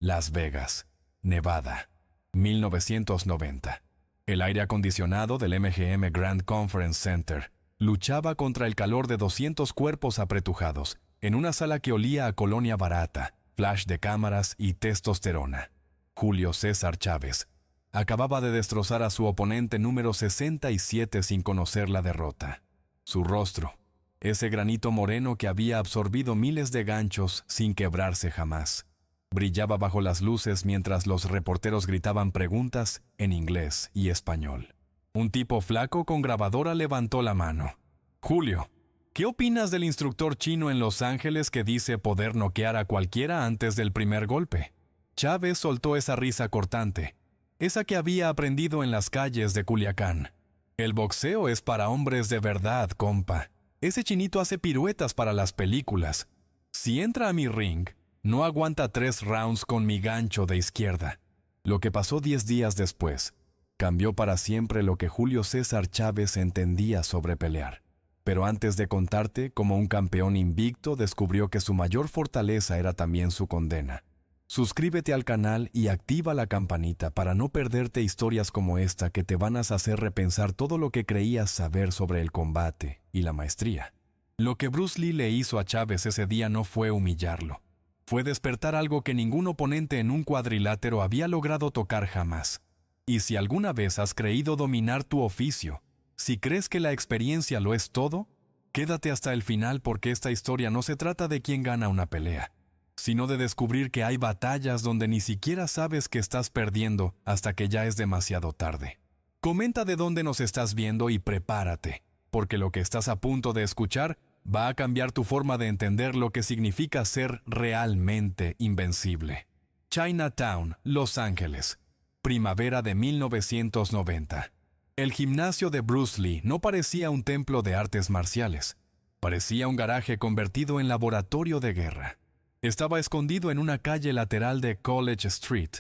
Las Vegas, Nevada, 1990. El aire acondicionado del MGM Grand Conference Center luchaba contra el calor de 200 cuerpos apretujados en una sala que olía a colonia barata, flash de cámaras y testosterona. Julio César Chávez acababa de destrozar a su oponente número 67 sin conocer la derrota. Su rostro, ese granito moreno que había absorbido miles de ganchos sin quebrarse jamás, brillaba bajo las luces mientras los reporteros gritaban preguntas en inglés y español. Un tipo flaco con grabadora levantó la mano. «Julio, ¿qué opinas del instructor chino en Los Ángeles que dice poder noquear a cualquiera antes del primer golpe?» Chávez soltó esa risa cortante, esa que había aprendido en las calles de Culiacán. «El boxeo es para hombres de verdad, compa. Ese chinito hace piruetas para las películas. Si entra a mi ring, no aguanta 3 rounds con mi gancho de izquierda». Lo que pasó 10 días después cambió para siempre lo que Julio César Chávez entendía sobre pelear. Pero antes de contarte cómo un campeón invicto descubrió que su mayor fortaleza era también su condena, suscríbete al canal y activa la campanita para no perderte historias como esta que te van a hacer repensar todo lo que creías saber sobre el combate y la maestría. Lo que Bruce Lee le hizo a Chávez ese día no fue humillarlo. Fue despertar algo que ningún oponente en un cuadrilátero había logrado tocar jamás. Y si alguna vez has creído dominar tu oficio, si crees que la experiencia lo es todo, quédate hasta el final porque esta historia no se trata de quién gana una pelea, sino de descubrir que hay batallas donde ni siquiera sabes que estás perdiendo hasta que ya es demasiado tarde. Comenta de dónde nos estás viendo y prepárate, porque lo que estás a punto de escuchar va a cambiar tu forma de entender lo que significa ser realmente invencible. Chinatown, Los Ángeles, primavera de 1990. El gimnasio de Bruce Lee no parecía un templo de artes marciales. Parecía un garaje convertido en laboratorio de guerra. Estaba escondido en una calle lateral de College Street,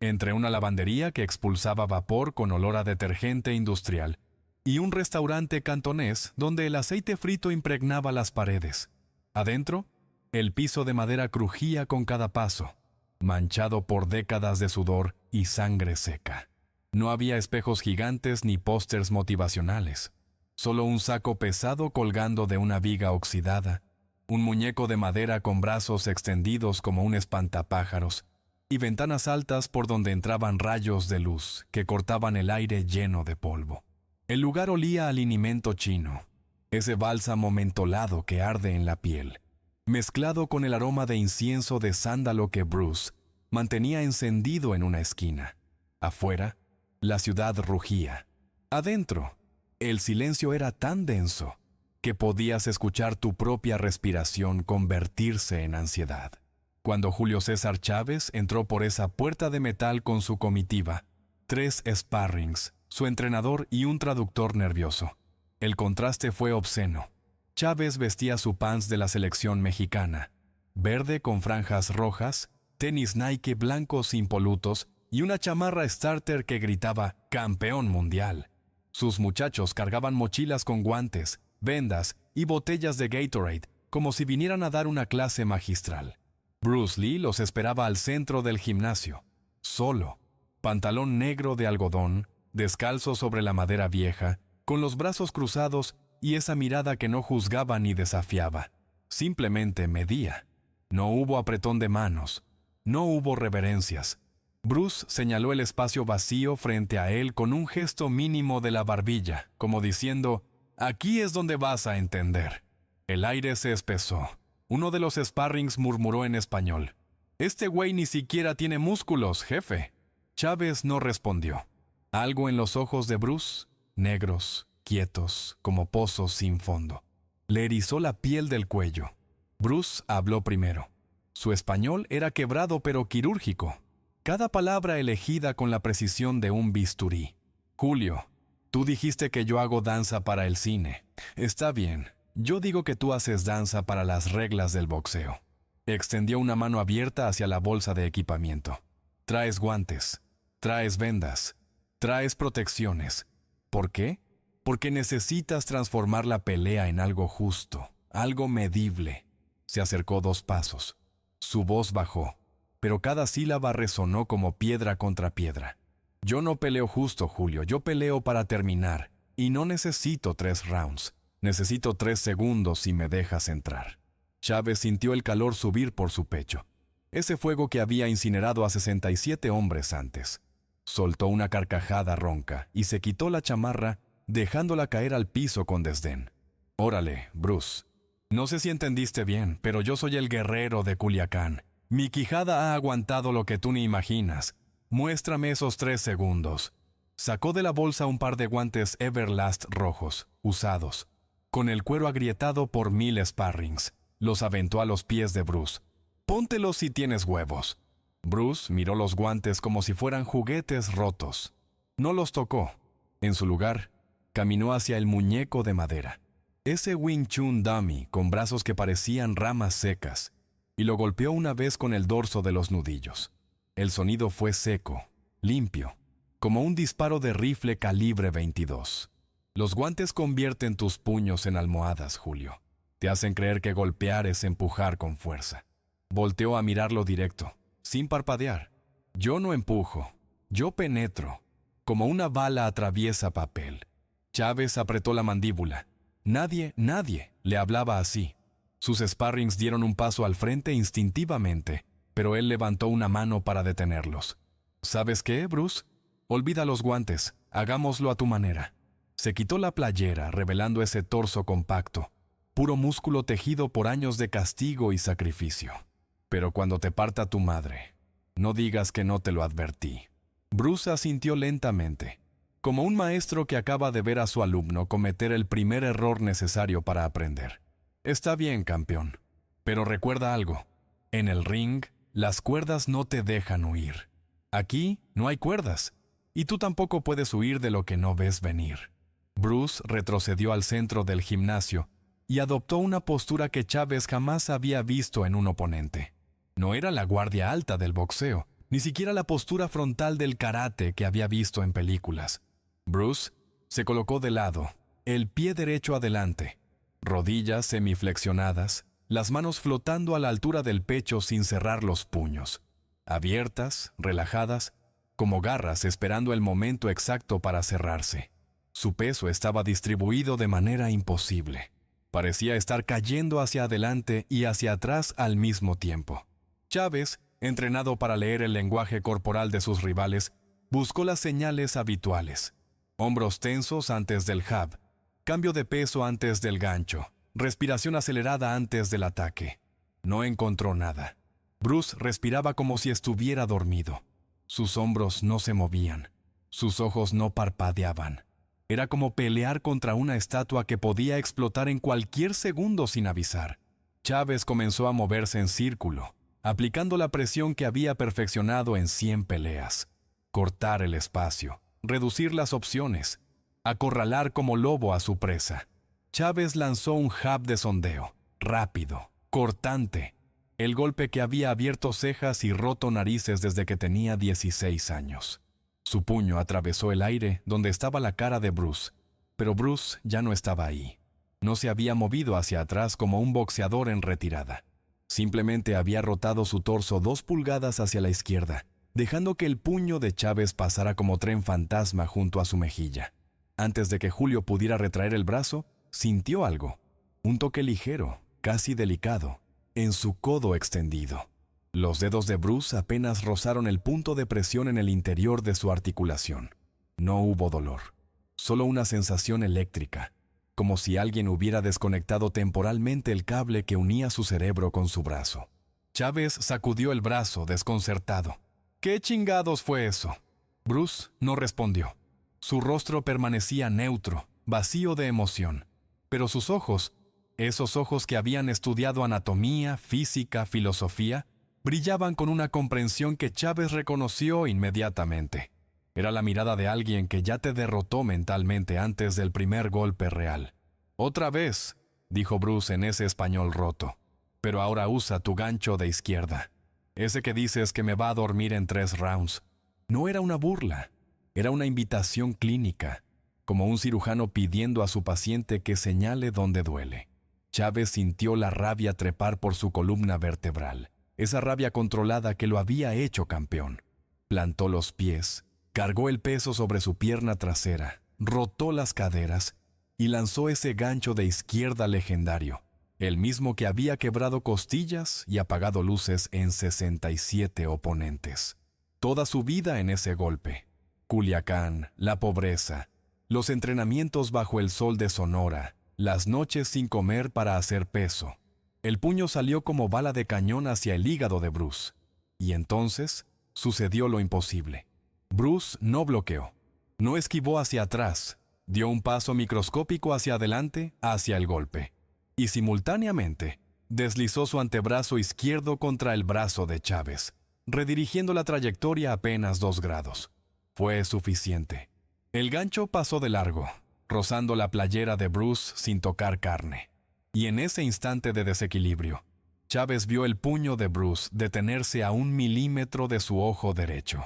entre una lavandería que expulsaba vapor con olor a detergente industrial y un restaurante cantonés donde el aceite frito impregnaba las paredes. Adentro, el piso de madera crujía con cada paso, manchado por décadas de sudor y sangre seca. No había espejos gigantes ni pósters motivacionales, solo un saco pesado colgando de una viga oxidada, un muñeco de madera con brazos extendidos como un espantapájaros, y ventanas altas por donde entraban rayos de luz que cortaban el aire lleno de polvo. El lugar olía a linimento chino, ese bálsamo mentolado que arde en la piel, mezclado con el aroma de incienso de sándalo que Bruce mantenía encendido en una esquina. Afuera, la ciudad rugía. Adentro, el silencio era tan denso que podías escuchar tu propia respiración convertirse en ansiedad. Cuando Julio César Chávez entró por esa puerta de metal con su comitiva, 3 sparrings, su entrenador y un traductor nervioso. El contraste fue obsceno. Chávez vestía su pants de la selección mexicana, verde con franjas rojas, tenis Nike blancos impolutos y una chamarra starter que gritaba «Campeón mundial». Sus muchachos cargaban mochilas con guantes, vendas y botellas de Gatorade, como si vinieran a dar una clase magistral. Bruce Lee los esperaba al centro del gimnasio, solo, pantalón negro de algodón, descalzo sobre la madera vieja, con los brazos cruzados y esa mirada que no juzgaba ni desafiaba, simplemente medía. No hubo apretón de manos, no hubo reverencias. Bruce señaló el espacio vacío frente a él con un gesto mínimo de la barbilla, como diciendo, «Aquí es donde vas a entender». El aire se espesó. Uno de los sparrings murmuró en español, «Este güey ni siquiera tiene músculos, jefe». Chávez no respondió. Algo en los ojos de Bruce, negros, quietos, como pozos sin fondo, le erizó la piel del cuello. Bruce habló primero. Su español era quebrado pero quirúrgico. Cada palabra elegida con la precisión de un bisturí. «Julio, tú dijiste que yo hago danza para el cine. Está bien, yo digo que tú haces danza para las reglas del boxeo». Extendió una mano abierta hacia la bolsa de equipamiento. «Traes guantes, traes vendas, traes protecciones. ¿Por qué? Porque necesitas transformar la pelea en algo justo, algo medible». Se acercó 2 pasos. Su voz bajó. pero cada sílaba resonó como piedra contra piedra. Yo no peleo justo, Julio, yo peleo para terminar, y no necesito 3 rounds. Necesito 3 segundos si me dejas entrar. Chávez sintió el calor subir por su pecho. Ese fuego que había incinerado a 67 hombres antes. Soltó una carcajada ronca y se quitó la chamarra, dejándola caer al piso con desdén. Órale, Bruce. No sé si entendiste bien, pero yo soy el guerrero de Culiacán. Mi quijada ha aguantado lo que tú ni imaginas. Muéstrame esos 3 segundos. Sacó de la bolsa un par de guantes Everlast rojos, usados, con el cuero agrietado por 1000 sparrings. Los aventó a los pies de Bruce. Póntelos si tienes huevos. Bruce miró los guantes como si fueran juguetes rotos. No los tocó. En su lugar, caminó hacia el muñeco de madera. Ese Wing Chun dummy con brazos que parecían ramas secas, y lo golpeó una vez con el dorso de los nudillos. El sonido fue seco, limpio, como un disparo de rifle calibre 22. Los guantes convierten tus puños en almohadas, Julio. Te hacen creer que golpear es empujar con fuerza. Volteó a mirarlo directo, sin parpadear. Yo no empujo, yo penetro, como una bala atraviesa papel. Chávez apretó la mandíbula. Nadie le hablaba así. Sus sparrings dieron un paso al frente instintivamente, pero él levantó una mano para detenerlos. ¿Sabes qué, Bruce? Olvida los guantes, hagámoslo a tu manera. Se quitó la playera, revelando ese torso compacto, puro músculo tejido por años de castigo y sacrificio. Pero cuando te parta tu madre, no digas que no te lo advertí. Bruce asintió lentamente, como un maestro que acaba de ver a su alumno cometer el primer error necesario para aprender. Está bien, campeón, pero recuerda algo. En el ring, las cuerdas no te dejan huir. Aquí no hay cuerdas, y tú tampoco puedes huir de lo que no ves venir. Bruce retrocedió al centro del gimnasio y adoptó una postura que Chávez jamás había visto en un oponente. No era la guardia alta del boxeo, ni siquiera la postura frontal del karate que había visto en películas. Bruce se colocó de lado, el pie derecho adelante, rodillas semiflexionadas, las manos flotando a la altura del pecho sin cerrar los puños, abiertas, relajadas, como garras esperando el momento exacto para cerrarse. Su peso estaba distribuido de manera imposible. Parecía estar cayendo hacia adelante y hacia atrás al mismo tiempo. Chávez, entrenado para leer el lenguaje corporal de sus rivales, buscó las señales habituales. Hombros tensos antes del jab, cambio de peso antes del gancho, respiración acelerada antes del ataque. No encontró nada. Bruce respiraba como si estuviera dormido. Sus hombros no se movían. Sus ojos no parpadeaban. Era como pelear contra una estatua que podía explotar en cualquier segundo sin avisar. Chávez comenzó a moverse en círculo, aplicando la presión que había perfeccionado en 100 peleas. Cortar el espacio, reducir las opciones, acorralar como lobo a su presa. Chávez lanzó un jab de sondeo, rápido, cortante, el golpe que había abierto cejas y roto narices desde que tenía 16 años. Su puño atravesó el aire donde estaba la cara de Bruce, pero Bruce ya no estaba ahí. No se había movido hacia atrás como un boxeador en retirada. Simplemente había rotado su torso 2 pulgadas hacia la izquierda, dejando que el puño de Chávez pasara como tren fantasma junto a su mejilla. Antes de que Julio pudiera retraer el brazo, sintió algo, un toque ligero, casi delicado, en su codo extendido. Los dedos de Bruce apenas rozaron el punto de presión en el interior de su articulación. No hubo dolor, solo una sensación eléctrica, como si alguien hubiera desconectado temporalmente el cable que unía su cerebro con su brazo. Chávez sacudió el brazo, desconcertado. ¿Qué chingados fue eso? Bruce no respondió. Su rostro permanecía neutro, vacío de emoción, pero sus ojos, esos ojos que habían estudiado anatomía, física, filosofía, brillaban con una comprensión que Chávez reconoció inmediatamente. Era la mirada de alguien que ya te derrotó mentalmente antes del primer golpe real. «Otra vez», dijo Bruce en ese español roto, «pero ahora usa tu gancho de izquierda. Ese que dices que me va a dormir en 3 rounds». No era una burla, era una invitación clínica, como un cirujano pidiendo a su paciente que señale dónde duele. Chávez sintió la rabia trepar por su columna vertebral. esa rabia controlada que lo había hecho campeón. Plantó los pies, cargó el peso sobre su pierna trasera, rotó las caderas y lanzó ese gancho de izquierda legendario, el mismo que había quebrado costillas y apagado luces en 67 oponentes. Toda su vida en ese golpe. Culiacán, la pobreza, los entrenamientos bajo el sol de Sonora, las noches sin comer para hacer peso. El puño salió como bala de cañón hacia el hígado de Bruce. Y entonces sucedió lo imposible. Bruce no bloqueó, no esquivó hacia atrás, dio un paso microscópico hacia adelante, hacia el golpe. Y simultáneamente deslizó su antebrazo izquierdo contra el brazo de Chávez, redirigiendo la trayectoria apenas 2 grados. Fue suficiente. El gancho pasó de largo, rozando la playera de Bruce sin tocar carne. Y en ese instante de desequilibrio, Chávez vio el puño de Bruce detenerse a 1 milímetro de su ojo derecho.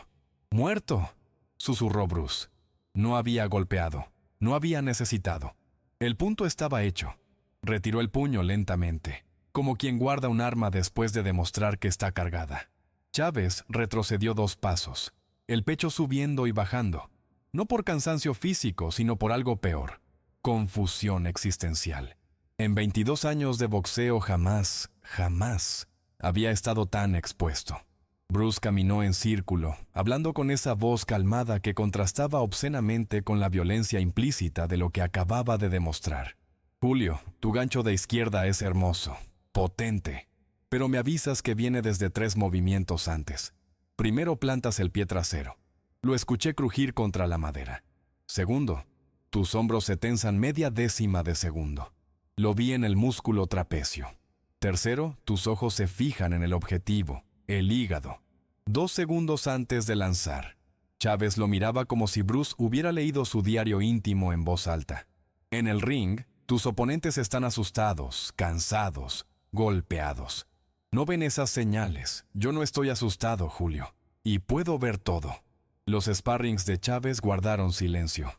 «¡Muerto!», susurró Bruce. No había golpeado, no había necesitado. El punto estaba hecho. Retiró el puño lentamente, como quien guarda un arma después de demostrar que está cargada. Chávez retrocedió 2 pasos, el pecho subiendo y bajando, no por cansancio físico, sino por algo peor: confusión existencial. En 22 años de boxeo jamás había estado tan expuesto. Bruce caminó en círculo, hablando con esa voz calmada que contrastaba obscenamente con la violencia implícita de lo que acababa de demostrar. «Julio, tu gancho de izquierda es hermoso, potente, pero me avisas que viene desde 3 movimientos antes. Primero plantas el pie trasero. Lo escuché crujir contra la madera. Segundo, tus hombros se tensan media décima de segundo. Lo vi en el músculo trapecio. Tercero, tus ojos se fijan en el objetivo, el hígado. 2 segundos antes de lanzar». Chávez lo miraba como si Bruce hubiera leído su diario íntimo en voz alta. «En el ring, tus oponentes están asustados, cansados, golpeados. No ven esas señales. Yo no estoy asustado, Julio. Y puedo ver todo». Los sparrings de Chávez guardaron silencio.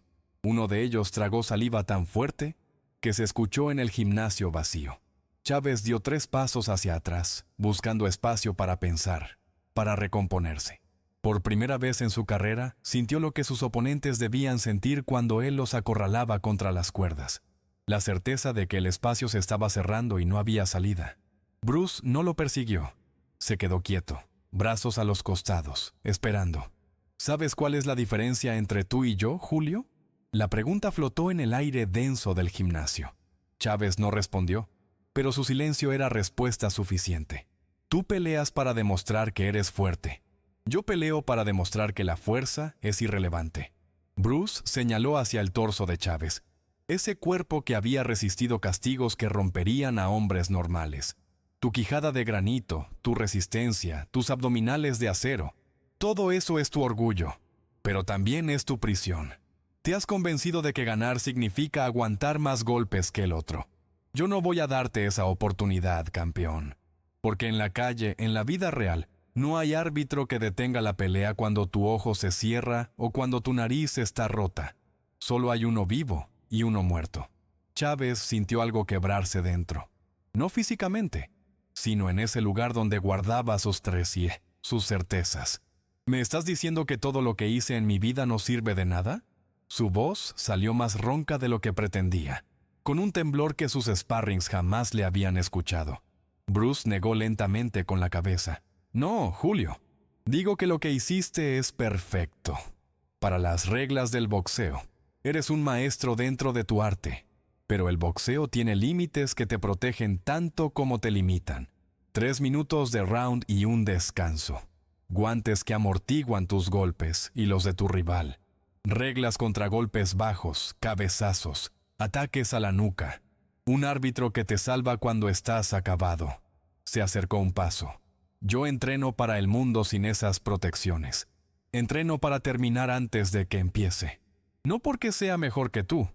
Uno de ellos tragó saliva tan fuerte que se escuchó en el gimnasio vacío. Chávez dio 3 pasos hacia atrás, buscando espacio para pensar, para recomponerse. Por primera vez en su carrera, sintió lo que sus oponentes debían sentir cuando él los acorralaba contra las cuerdas. La certeza de que el espacio se estaba cerrando y no había salida. Bruce no lo persiguió. Se quedó quieto, brazos a los costados, esperando. «¿Sabes cuál es la diferencia entre tú y yo, Julio?». La pregunta flotó en el aire denso del gimnasio. Chávez no respondió, pero su silencio era respuesta suficiente. «Tú peleas para demostrar que eres fuerte. Yo peleo para demostrar que la fuerza es irrelevante». Bruce señaló hacia el torso de Chávez, ese cuerpo que había resistido castigos que romperían a hombres normales. Tu quijada de granito, tu resistencia, tus abdominales de acero. Todo eso es tu orgullo, pero también es tu prisión. Te has convencido de que ganar significa aguantar más golpes que el otro. Yo no voy a darte esa oportunidad, campeón. Porque en la calle, en la vida real, no hay árbitro que detenga la pelea cuando tu ojo se cierra o cuando tu nariz está rota. Solo hay uno vivo y uno muerto. Chávez sintió algo quebrarse dentro. No físicamente, sino en ese lugar donde guardaba sus sus certezas. «¿Me estás diciendo que todo lo que hice en mi vida no sirve de nada?». Su voz salió más ronca de lo que pretendía, con un temblor que sus sparrings jamás le habían escuchado. Bruce negó lentamente con la cabeza. «No, Julio. Digo que lo que hiciste es perfecto. Para las reglas del boxeo, eres un maestro dentro de tu arte. Pero el boxeo tiene límites que te protegen tanto como te limitan. 3 minutos de round y un descanso. Guantes que amortiguan tus golpes y los de tu rival. Reglas contra golpes bajos, cabezazos, ataques a la nuca. Un árbitro que te salva cuando estás acabado». Se acercó un paso. «Yo entreno para el mundo sin esas protecciones. Entreno para terminar antes de que empiece. No porque sea mejor que tú,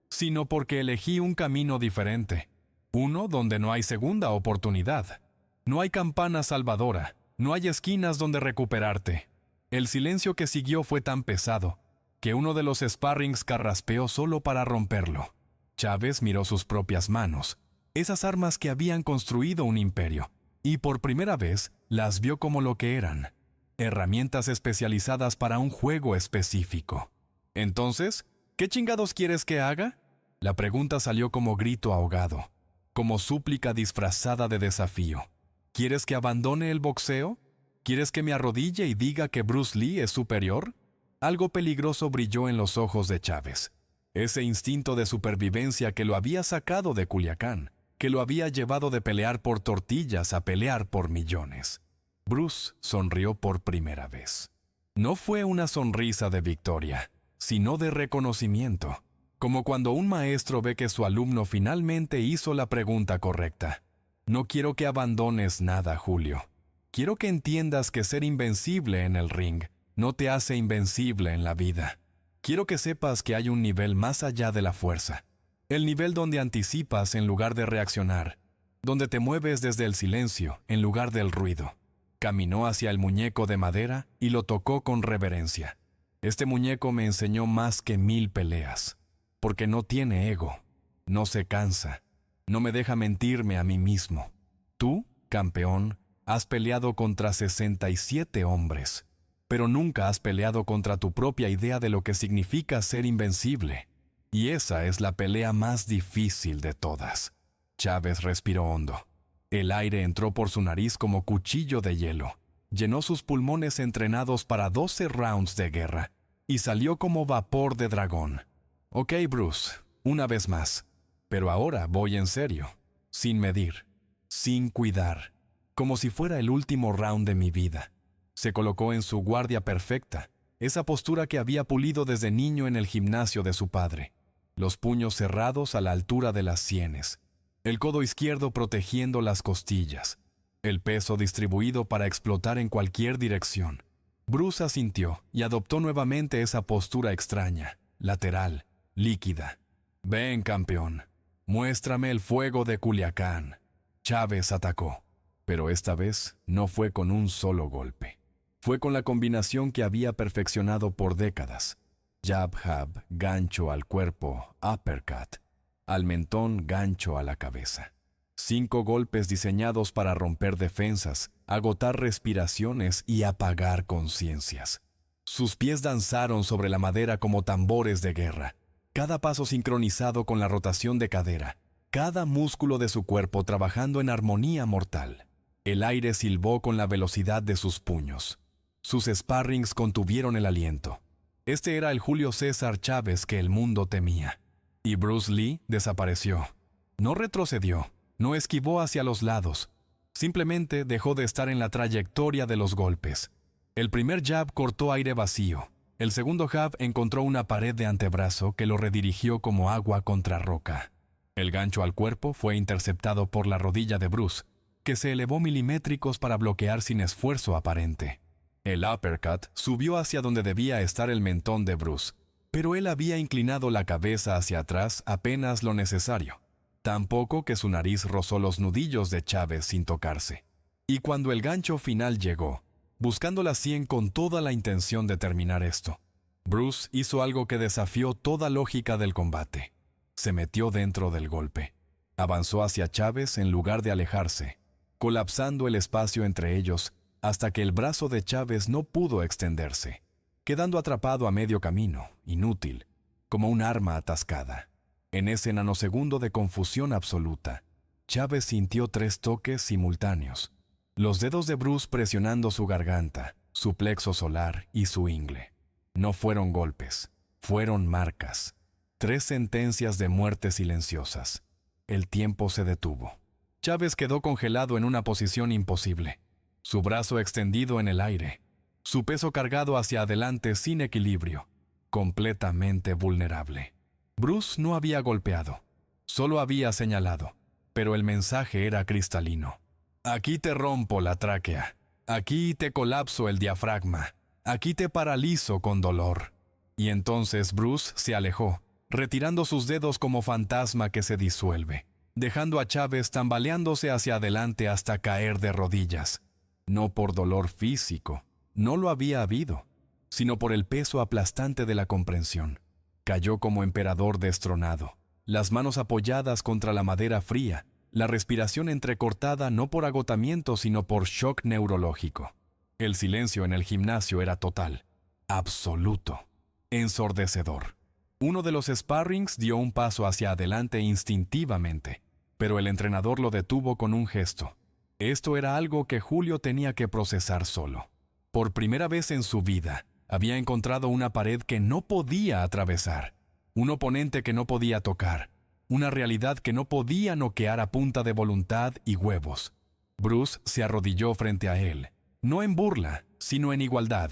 sino porque elegí un camino diferente. Uno donde no hay segunda oportunidad. No hay campana salvadora. No hay esquinas donde recuperarte». El silencio que siguió fue tan pesado que uno de los sparrings carraspeó solo para romperlo. Chávez miró sus propias manos, esas armas que habían construido un imperio. y por primera vez las vio como lo que eran, herramientas especializadas para un juego específico. Entonces, ¿qué chingados quieres que haga? La pregunta salió como grito ahogado, como súplica disfrazada de desafío. ¿Quieres que abandone el boxeo? ¿Quieres que me arrodille y diga que Bruce Lee es superior? Algo peligroso brilló en los ojos de Chávez. Ese instinto de supervivencia que lo había sacado de Culiacán, que lo había llevado de pelear por tortillas a pelear por millones. Bruce sonrió por primera vez. No fue una sonrisa de victoria, sino de reconocimiento, como cuando un maestro ve que su alumno finalmente hizo la pregunta correcta. No quiero que abandones nada, Julio. Quiero que entiendas que ser invencible en el ring no te hace invencible en la vida. Quiero que sepas que hay un nivel más allá de la fuerza. El nivel donde anticipas en lugar de reaccionar, donde te mueves desde el silencio en lugar del ruido. Caminó hacia el muñeco de madera y lo tocó con reverencia. Este muñeco me enseñó más que 1000 peleas, porque no tiene ego, no se cansa, no me deja mentirme a mí mismo. Tú, campeón, has peleado contra 67 hombres, pero nunca has peleado contra tu propia idea de lo que significa ser invencible. Y esa es la pelea más difícil de todas. Chávez respiró hondo. El aire entró por su nariz como cuchillo de hielo. Llenó sus pulmones entrenados para 12 rounds de guerra y salió como vapor de dragón. Ok, Bruce, una vez más. Pero ahora voy en serio. Sin medir. Sin cuidar. Como si fuera el último round de mi vida. Se colocó en su guardia perfecta, esa postura que había pulido desde niño en el gimnasio de su padre. Los puños cerrados a la altura de las sienes. El codo izquierdo protegiendo las costillas. El peso distribuido para explotar en cualquier dirección. Bruce asintió y adoptó nuevamente esa postura extraña, lateral, líquida. Ven, campeón. Muéstrame el fuego de Culiacán. Chávez atacó, pero esta vez no fue con un solo golpe. Fue con la combinación que había perfeccionado por décadas. Jab, jab, gancho al cuerpo, uppercut. Al mentón, gancho a la cabeza. 5 golpes diseñados para romper defensas, agotar respiraciones y apagar conciencias. Sus pies danzaron sobre la madera como tambores de guerra, cada paso sincronizado con la rotación de cadera, cada músculo de su cuerpo trabajando en armonía mortal. El aire silbó con la velocidad de sus puños. Sus sparrings contuvieron el aliento. Este era el Julio César Chávez que el mundo temía. Y Bruce Lee desapareció. No retrocedió, no esquivó hacia los lados. Simplemente dejó de estar en la trayectoria de los golpes. El primer jab cortó aire vacío. El segundo jab encontró una pared de antebrazo que lo redirigió como agua contra roca. El gancho al cuerpo fue interceptado por la rodilla de Bruce, que se elevó milimétricos para bloquear sin esfuerzo aparente. El uppercut subió hacia donde debía estar el mentón de Bruce, pero él había inclinado la cabeza hacia atrás apenas lo necesario, tan poco que su nariz rozó los nudillos de Chávez sin tocarse. Y cuando el gancho final llegó, buscando la sien con toda la intención de terminar esto, Bruce hizo algo que desafió toda lógica del combate. Se metió dentro del golpe. Avanzó hacia Chávez en lugar de alejarse, colapsando el espacio entre ellos hasta que el brazo de Chávez no pudo extenderse, quedando atrapado a medio camino, inútil, como un arma atascada. En ese nanosegundo de confusión absoluta, Chávez sintió 3 toques simultáneos, los dedos de Bruce presionando su garganta, su plexo solar y su ingle. No fueron golpes, fueron marcas, 3 sentencias de muerte silenciosas. El tiempo se detuvo. Chávez quedó congelado en una posición imposible, su brazo extendido en el aire, su peso cargado hacia adelante sin equilibrio, completamente vulnerable. Bruce no había golpeado, solo había señalado, pero el mensaje era cristalino. Aquí te rompo la tráquea, aquí te colapso el diafragma, aquí te paralizo con dolor. Y entonces Bruce se alejó, retirando sus dedos como fantasma que se disuelve, dejando a Chávez tambaleándose hacia adelante hasta caer de rodillas. No por dolor físico, no lo había habido, sino por el peso aplastante de la comprensión. Cayó como emperador destronado, las manos apoyadas contra la madera fría, la respiración entrecortada no por agotamiento sino por shock neurológico. El silencio en el gimnasio era total, absoluto, ensordecedor. Uno de los sparrings dio un paso hacia adelante instintivamente, pero el entrenador lo detuvo con un gesto. Esto era algo que Julio tenía que procesar solo. Por primera vez en su vida, había encontrado una pared que no podía atravesar, un oponente que no podía tocar, una realidad que no podía noquear a punta de voluntad y huevos. Bruce se arrodilló frente a él, no en burla, sino en igualdad.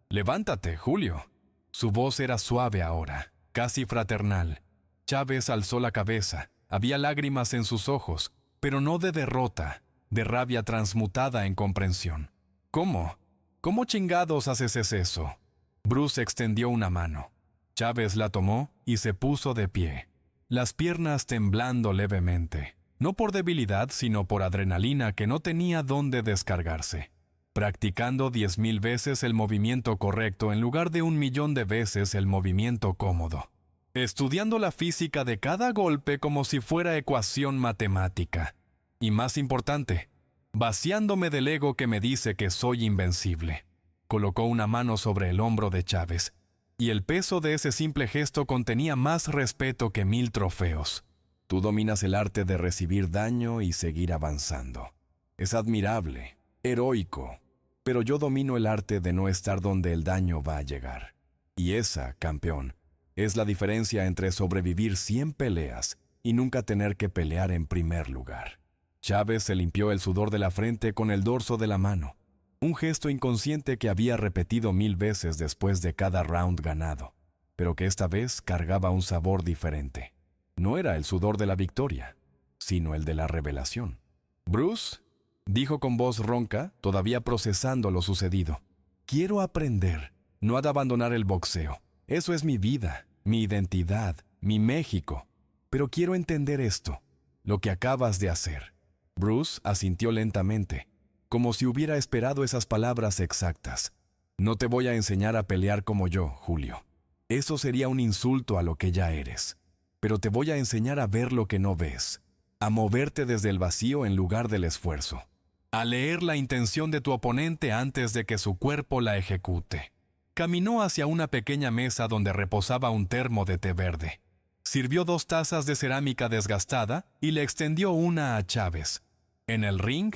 «Levántate, Julio». Su voz era suave ahora, casi fraternal. Chávez alzó la cabeza. Había lágrimas en sus ojos, pero no de derrota, de rabia transmutada en comprensión. «¿Cómo? ¿Cómo chingados haces eso?» Bruce extendió una mano. Chávez la tomó y se puso de pie, las piernas temblando levemente, no por debilidad sino por adrenalina que no tenía dónde descargarse. Practicando 10,000 veces el movimiento correcto en lugar de 1,000,000 de veces el movimiento cómodo. Estudiando la física de cada golpe como si fuera ecuación matemática. Y más importante, vaciándome del ego que me dice que soy invencible. Colocó una mano sobre el hombro de Chávez, y el peso de ese simple gesto contenía más respeto que 1000 trofeos. Tú dominas el arte de recibir daño y seguir avanzando. Es admirable, heroico, pero yo domino el arte de no estar donde el daño va a llegar. Y esa, campeón, es la diferencia entre sobrevivir 100 peleas y nunca tener que pelear en primer lugar. Chávez se limpió el sudor de la frente con el dorso de la mano, un gesto inconsciente que había repetido 1000 veces después de cada round ganado, pero que esta vez cargaba un sabor diferente. No era el sudor de la victoria, sino el de la revelación. «Bruce», dijo con voz ronca, todavía procesando lo sucedido, «quiero aprender, no ha de abandonar el boxeo. Eso es mi vida, mi identidad, mi México. Pero quiero entender esto, lo que acabas de hacer». Bruce asintió lentamente, como si hubiera esperado esas palabras exactas. «No te voy a enseñar a pelear como yo, Julio. Eso sería un insulto a lo que ya eres. Pero te voy a enseñar a ver lo que no ves, a moverte desde el vacío en lugar del esfuerzo, a leer la intención de tu oponente antes de que su cuerpo la ejecute». Caminó hacia una pequeña mesa donde reposaba un termo de té verde. Sirvió 2 tazas de cerámica desgastada y le extendió una a Chávez. «En el ring,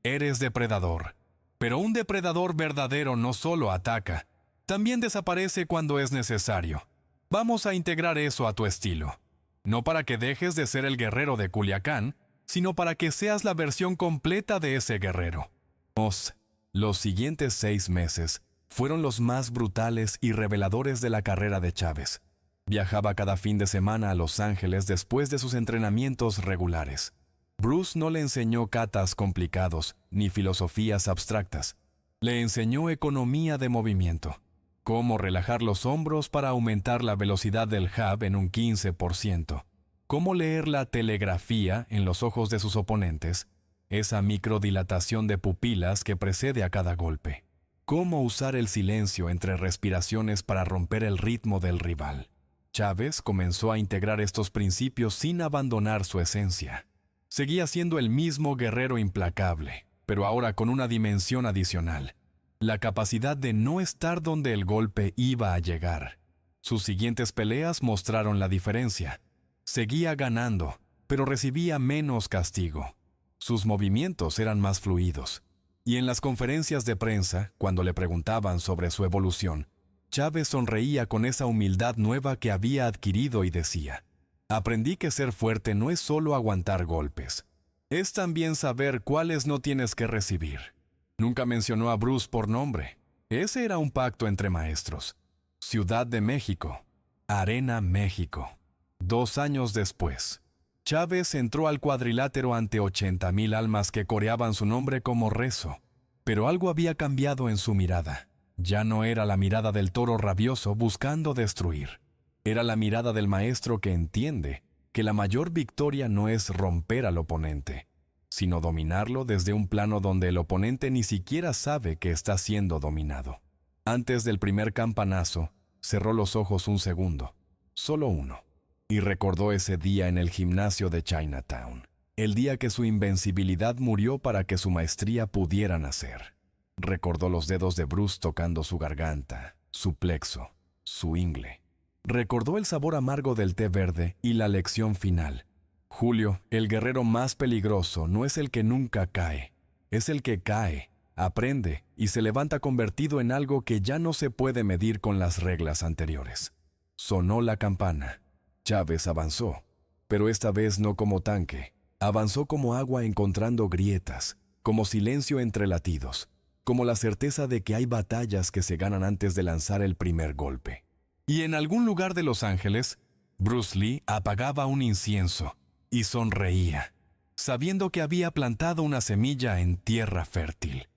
eres depredador. Pero un depredador verdadero no solo ataca, también desaparece cuando es necesario. Vamos a integrar eso a tu estilo. No para que dejes de ser el guerrero de Culiacán, sino para que seas la versión completa de ese guerrero». Los siguientes 6 meses fueron los más brutales y reveladores de la carrera de Chávez. Viajaba cada fin de semana a Los Ángeles después de sus entrenamientos regulares. Bruce no le enseñó katas complicados ni filosofías abstractas. Le enseñó economía de movimiento, cómo relajar los hombros para aumentar la velocidad del jab en un 15%, cómo leer la telegrafía en los ojos de sus oponentes, esa microdilatación de pupilas que precede a cada golpe, cómo usar el silencio entre respiraciones para romper el ritmo del rival. Chávez comenzó a integrar estos principios sin abandonar su esencia. Seguía siendo el mismo guerrero implacable, pero ahora con una dimensión adicional: la capacidad de no estar donde el golpe iba a llegar. Sus siguientes peleas mostraron la diferencia. Seguía ganando, pero recibía menos castigo. Sus movimientos eran más fluidos. Y en las conferencias de prensa, cuando le preguntaban sobre su evolución, Chávez sonreía con esa humildad nueva que había adquirido y decía: «Aprendí que ser fuerte no es solo aguantar golpes. Es también saber cuáles no tienes que recibir». Nunca mencionó a Bruce por nombre. Ese era un pacto entre maestros. Ciudad de México. Arena México. 2 años después, Chávez entró al cuadrilátero ante 80,000 almas que coreaban su nombre como rezo. Pero algo había cambiado en su mirada. Ya no era la mirada del toro rabioso buscando destruir. Era la mirada del maestro que entiende que la mayor victoria no es romper al oponente, sino dominarlo desde un plano donde el oponente ni siquiera sabe que está siendo dominado. Antes del primer campanazo, cerró los ojos un segundo, solo uno, y recordó ese día en el gimnasio de Chinatown. el día que su invencibilidad murió para que su maestría pudiera nacer. Recordó los dedos de Bruce tocando su garganta, su plexo, su ingle. Recordó el sabor amargo del té verde y la lección final. Julio, el guerrero más peligroso, no es el que nunca cae, es el que cae, aprende y se levanta convertido en algo que ya no se puede medir con las reglas anteriores. Sonó la campana. Chávez avanzó, pero esta vez no como tanque. Avanzó como agua encontrando grietas, como silencio entre latidos, como la certeza de que hay batallas que se ganan antes de lanzar el primer golpe. Y en algún lugar de Los Ángeles, Bruce Lee apagaba un incienso y sonreía, sabiendo que había plantado una semilla en tierra fértil.